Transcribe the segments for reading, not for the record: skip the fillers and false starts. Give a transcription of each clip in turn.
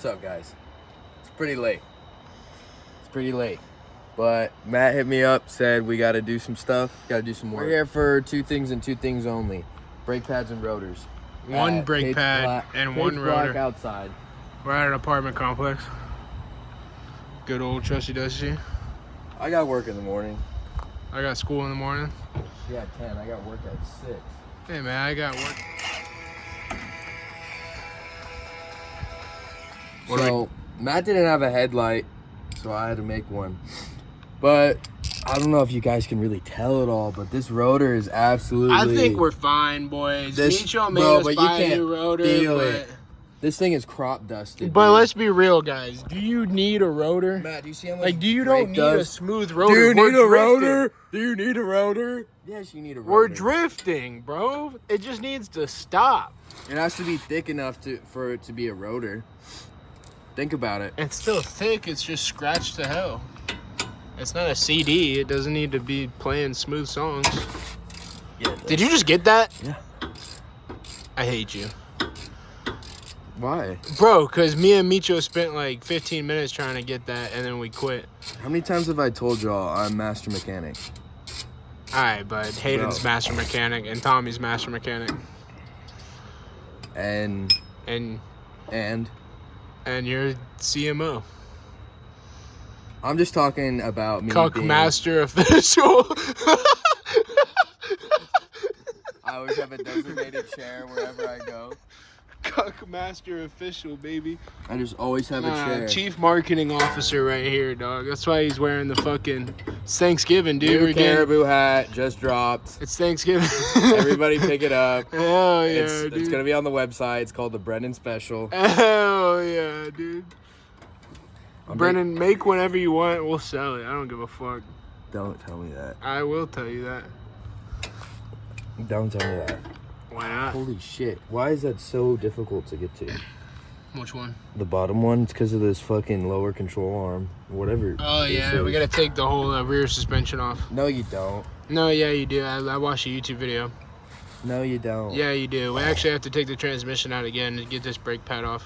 What's up, guys? It's pretty late. But Matt hit me up, said we got to do some stuff, got to do some work. We're here for two things and two things only: brake pads and rotors. One brake pad and one rotor. Outside. We're at an apartment complex. Good old trusty dusty. I got work in the morning. I got school in the morning. Yeah, 10. I got work at 6. Hey man, I got work. So Matt didn't have a headlight, so I had to make one. But I don't know if you guys can really tell it all, but this rotor is absolutely... I think we're fine, boys. Micho made us buy a new rotor, but... This thing is crop dusted. But let's be real, guys. Do you need a rotor? Matt, do you see how much like, you don't need a smooth rotor. Do you need a rotor? Do you need a rotor? Yes, you need a rotor. We're drifting, bro. It just needs to stop. It has to be thick enough for it to be a rotor. Think about it. It's still thick. It's just scratched to hell. It's not a CD. It doesn't need to be playing smooth songs. Yeah. Did you just get that? Yeah. I hate you. Why? Bro, because me and Micho spent like 15 minutes trying to get that, and then we quit. How many times have I told y'all I'm master mechanic? All right, but Hayden's master mechanic and Tommy's master mechanic. And you're CMO. I'm just talking about me Cuck master official. I always have a designated chair wherever I go. Cuck master official, baby. I just always have a chair. Chief marketing officer right here, dog. That's why he's wearing the fucking... It's Thanksgiving, dude. New Caribou hat just dropped. It's Thanksgiving. Everybody pick it up. Hell yeah, dude. It's going to be on the website. It's called the Brennen Special. Hell yeah, dude. Brennen, make whatever you want. We'll sell it. I don't give a fuck. Don't tell me that. I will tell you that. Don't tell me that. Why not? Holy shit. Why is that so difficult to get to? Which one? The bottom one. It's because of this fucking lower control arm. Whatever. Oh, yeah. We got to take the whole rear suspension off. No, you don't. No, yeah, you do. I watched a YouTube video. No, you don't. Yeah, you do. We actually have to take the transmission out again to get this brake pad off.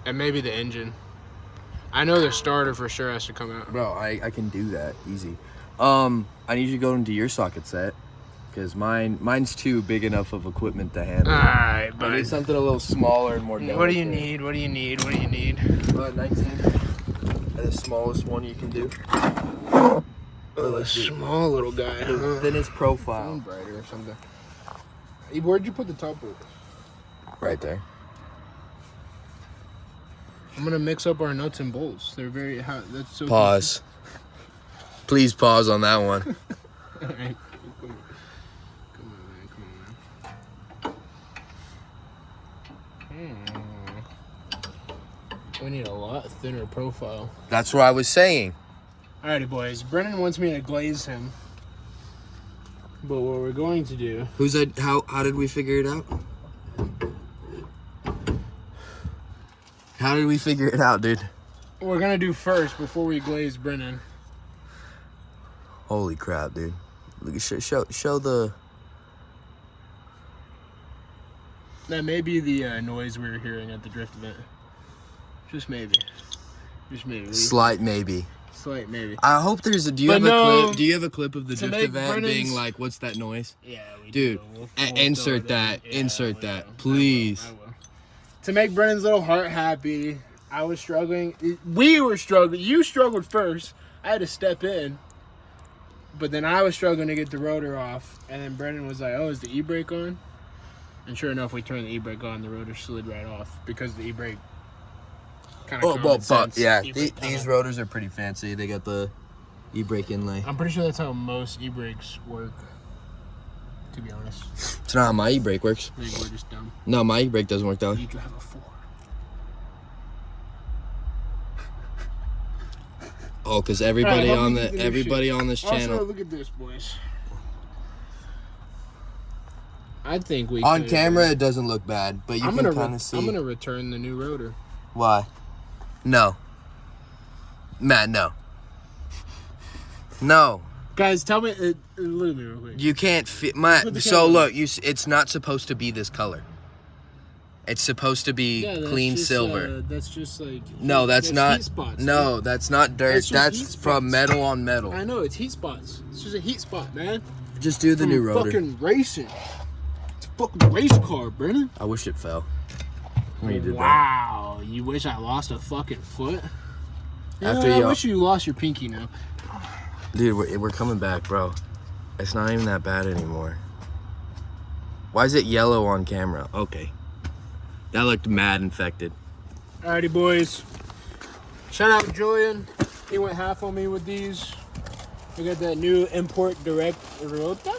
And maybe the engine. I know the starter for sure has to come out. Bro, I can do that. Easy. I need you to go into your socket set. Because mine's too big enough of equipment to handle. Alright, but I need something a little smaller and more delicate. What do you need? 19. 19. The smallest one you can do. A small little guy. The thinnest profile. Brighter or something. Where'd you put the top bolt? Right there. I'm gonna mix up our nuts and bolts. They're very hot. That's so. Pause. Please pause on that one. All right. Come on. We need a lot thinner profile. That's what I was saying. Alrighty, boys. Brennen wants me to glaze him. But what we're going to do... How did we figure it out? How did we figure it out, dude? We're going to do first before we glaze Brennen. Holy crap, dude. Look at show the... That may be the noise we were hearing at the drift event. Just maybe. Slight maybe. Slight maybe. I hope there's a... Do you have a clip of the drift event being like, what's that noise? Yeah, we dude, do. insert that. Yeah, insert that. Please. I will. To make Brennan's little heart happy, I was struggling. We were struggling. You struggled first. I had to step in. But then I was struggling to get the rotor off. And then Brennen was like, oh, is the e-brake on? And sure enough, we turned the e-brake on. The rotor slid right off because the e-brake kind of yeah, these rotors are pretty fancy. They got the e-brake inlay. I'm pretty sure that's how most e-brakes work, to be honest. It's not how my e-brake works. Maybe we're just dumb. No, my e-brake doesn't work that way. You drive a Ford. Oh, because everybody right, on this channel. Also, look at this, boys. I think we on camera it doesn't look bad, but you can kind of see. I'm gonna return the new rotor. Why? No. Matt, no. No. Guys, tell me. Look at me real quick. You can't fit Matt. So look, it's not supposed to be this color. It's supposed to be clean silver. That's just like No, that's not. heat spots, No, man. that's not dirt. That's just heat That's from spots. metal on metal. I know, it's heat spots. It's just a heat spot, man. Just do the new rotor. Fucking racing. It's a fucking race car, Brennen. I wish it fell when you did Wow, you wish I lost a fucking foot? After I wish you lost your pinky now. that. Dude, we're coming back, bro. It's not even that bad anymore. Why is it yellow on camera? Okay. That looked mad infected. Alrighty, boys. Shout out to Julian. He went half on me with these. We got that new import direct Rotor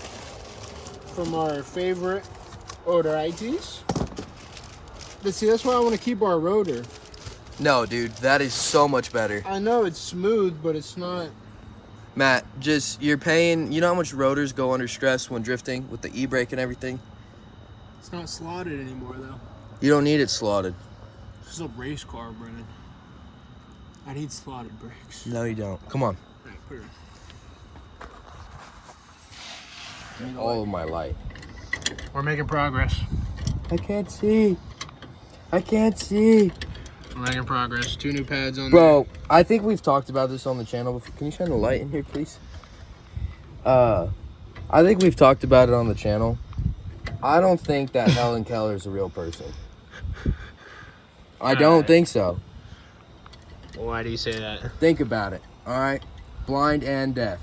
from our favorite Rotor ITs. But see, that's why I want to keep our rotor. No, dude, that is so much better. I know it's smooth, but it's not. Matt, you're paying, you know how much rotors go under stress when drifting with the e-brake and everything? It's not slotted anymore, though. You don't need it slotted. This is a race car, Brennen. I need slotted brakes. No, you don't. Come on. Alright, put her. All of my light. We're making progress. I can't see. I can't see. We're making progress. 2 new pads on Bro, I think we've talked about this on the channel before. Can you shine the light in here, please? I think we've talked about it on the channel. I don't think that Helen Keller is a real person. I don't think so. there. Why do you say that? Think about it, all right? Blind and deaf.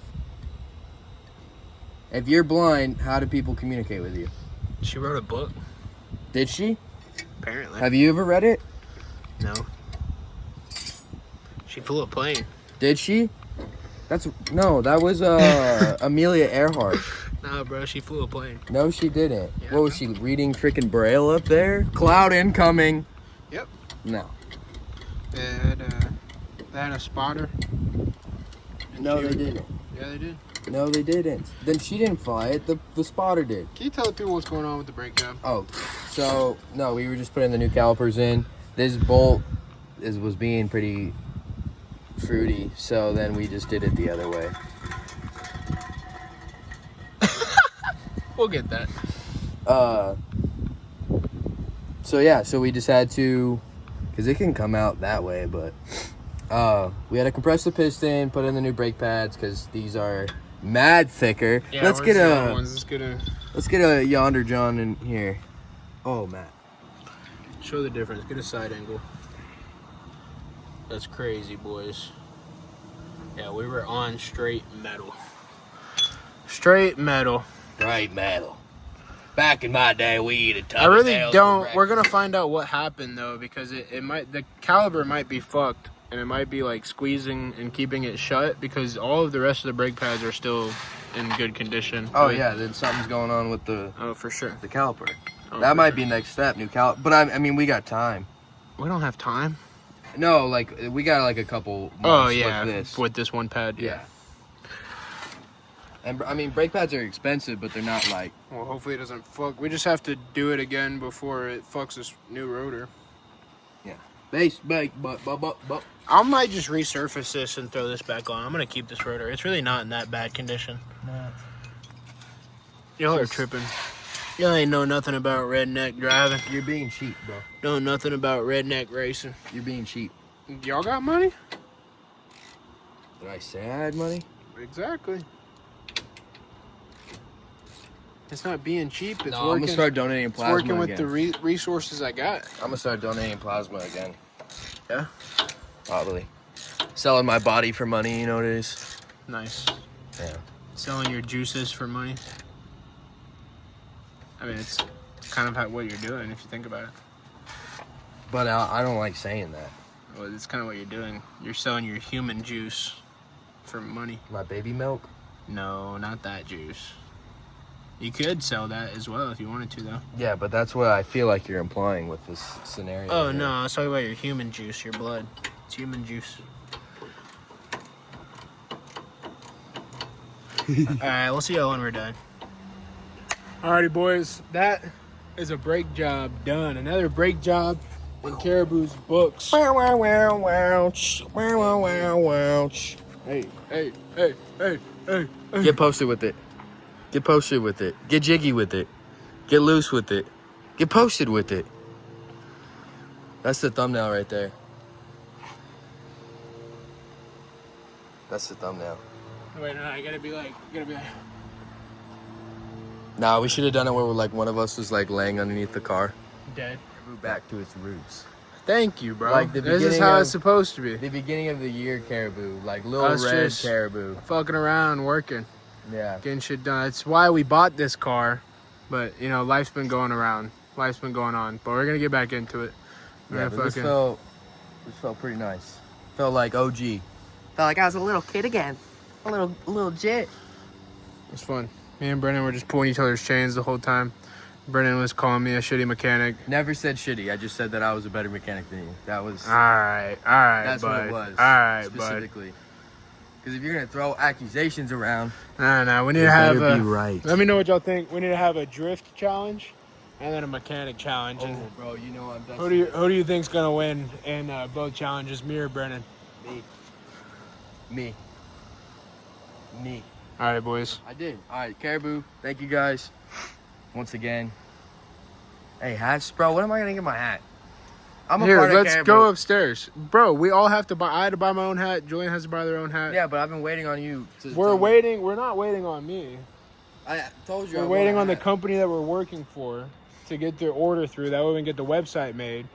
If you're blind, how do people communicate with you? She wrote a book, Did she? apparently. Have you ever read it? No. She flew a plane. Did she? That was Amelia Earhart. No, bro, she flew a plane. No, she didn't. Yeah, What was she reading? Freaking Braille up there? Cloud incoming. Yep. No. They had a spotter. No, they didn't. Yeah, they did. No, they didn't. Then she didn't fly it. The spotter did. Can you tell the people what's going on with the brake job? Oh, so no, we were just putting the new calipers in. This bolt was being pretty fruity, so then we just did it the other way. We'll get that. So yeah, so we just had to, because it can come out that way, but we had to compress the piston, put in the new brake pads, because these are mad thicker. Yeah, let's get a a yonder John in here. Oh, Matt. show the difference. Get a side angle. That's crazy, boys. Yeah, we were on straight metal. Straight metal. Right metal. Back in my day, we eat a ton. I really don't. We're gonna find out what happened though, because the caliper might be fucked, and it might be like squeezing and keeping it shut, because all of the rest of the brake pads are still in good condition. Oh yeah, then something's going on with the for sure. the caliper. Oh, That for might sure. be next step, new caliper. But I mean, we got time. We don't have time. No, like we got like a couple months Oh yeah, with this. with this one pad. Yeah. And I mean, brake pads are expensive, but they're not like. Well, hopefully it doesn't fuck. We just have to do it again before it fucks this new rotor. Yeah. Base, brake, but. I might just resurface this and throw this back on. I'm gonna keep this rotor. It's really not in that bad condition. No. Y'all are tripping. Y'all ain't know nothing about redneck driving. You're being cheap, bro. Know nothing about redneck racing. You're being cheap. Y'all got money? Did I say I had money? Exactly. It's not being cheap. It's No, I'm working. gonna start donating It's plasma working with again. the resources I got. I'm gonna start donating plasma again. Yeah. Probably. Selling my body for money, you know what it is? Nice. Yeah. Selling your juices for money. I mean, it's kind of what you're doing if you think about it. But I don't like saying that. Well, it's kind of what you're doing. You're selling your human juice for money. My baby milk? No, not that juice. You could sell that as well if you wanted to, though. Yeah, but that's what I feel like you're implying with this scenario. Oh, here. no, I was talking about your human juice, your blood. It's human juice. Alright, we'll see y'all when we're done. Alrighty, boys. That is a brake job done. Another brake job in Caribou's books. Wow, wow, wow, wow. Wow, wow, wow. Hey. Get posted with it. Get posted with it. Get jiggy with it. Get loose with it. Get posted with it. That's the thumbnail right there. That's the thumbnail. Wait, no, I gotta be like. Nah, we should have done it where like one of us was like laying underneath the car. Dead. Caribou back to its roots. Thank you, bro. Like the this is beginning how of- it's supposed to be. The beginning of the year caribou, like little Us red just- caribou. Fucking around, working, Yeah. getting shit done. That's why we bought this car. But, you know, life's been going around. Life's been going on. But we're going to get back into it. We're Yeah, gonna but this felt pretty nice. Felt like OG. Felt like I was a little kid again. A little jit. It was fun. Me and Brennen were just pulling each other's chains the whole time. Brennen was calling me a shitty mechanic. Never said shitty. I just said that I was a better mechanic than you. That was. All right, That's bud. what it was. All right, bud. specifically. Because if you're gonna throw accusations around, Nah, we need to have better a. be right. Let me know what y'all think. We need to have a drift challenge, and then a mechanic challenge. Oh, And bro, you know I'm done. who do you think's gonna win in both challenges, me or Brennen? Me. All right, boys. I did. All right, Caribou. Thank you guys once again. Hey, hats, bro. When am I gonna get my hat? I'm a Here, part of let's Caribou. go upstairs, bro. We all have to buy. I had to buy my own hat. Julian has to buy their own hat. Yeah, but I've been waiting on you. We're waiting. We're not waiting on me. I told you. We're waiting on the company that we're working for to get their order through. That way we can get the website made.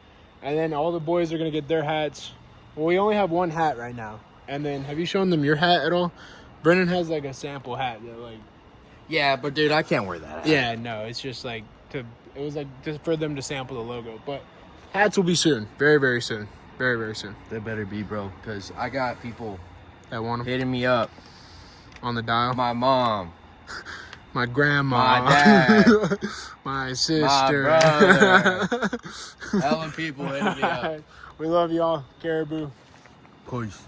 And then all the boys are going to get their hats. Well, we only have one hat right now. And then, have you shown them your hat at all? Brennan has like a sample hat that like... Yeah, but dude, I can't wear that hat. Yeah, no, it's just like it was like just for them to sample the logo. But hats will be soon. Very, very soon. Very, very soon. They better be, bro, because I got people That want them hitting me up. on the dial. My mom. My grandma. My dad. My sister. My brother. Hella people hitting me up. We love y'all, Caribou. Peace.